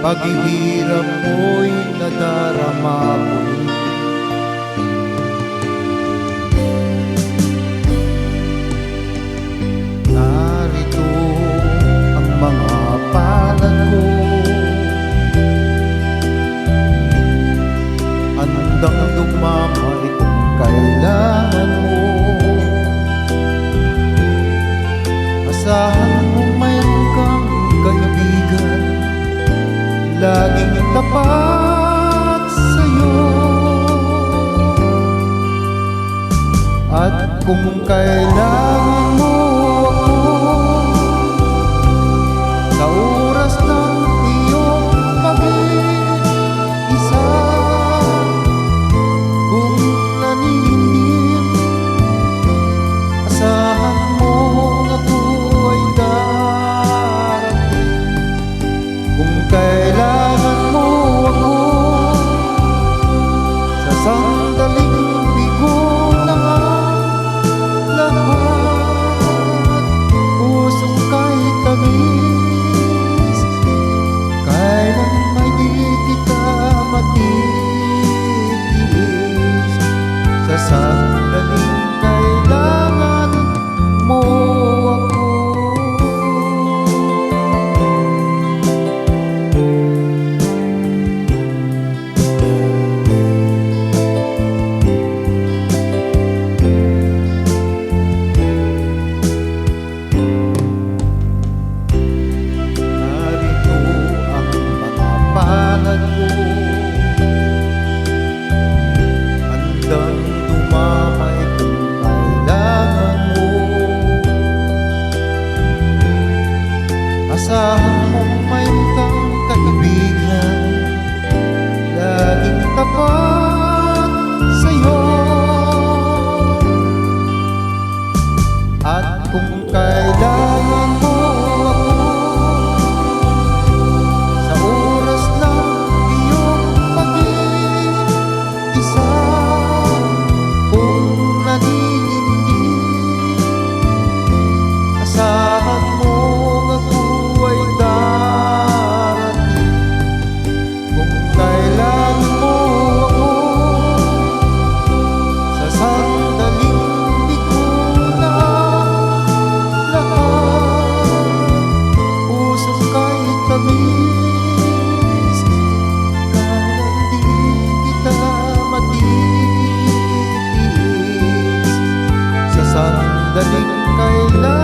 paghihirap mo'y nadarama ko. Narito ang mga palad ko, handang dumamay kung kailangan mo. Asahan mo mayroon kang kaibigan, laging tapat sa'yo. At kung kailangan mo ako sa oras ng iyong pag-iisa, kung nanindim, asahan mo ako ay darating. Kung kailangan mo ako sa sandaling bigo na ang lahat, pusong kay tamis, kailan may di kita matitiis. Sa sandaling kailangan mo ako. Handang dumamay kung kailangan mo. Asahan mong mayroon kang kaibigan, laging tapat sa'yo. At kung kailangan mo sa oras ng iyong pag-iisa, kung nanindim, asahan mo ako ay darating. Kung kailangan mo ako sa sandaling bigo na lahat, pusong kay tamis, kailan di kita matitiis. Sa sandaling kailangan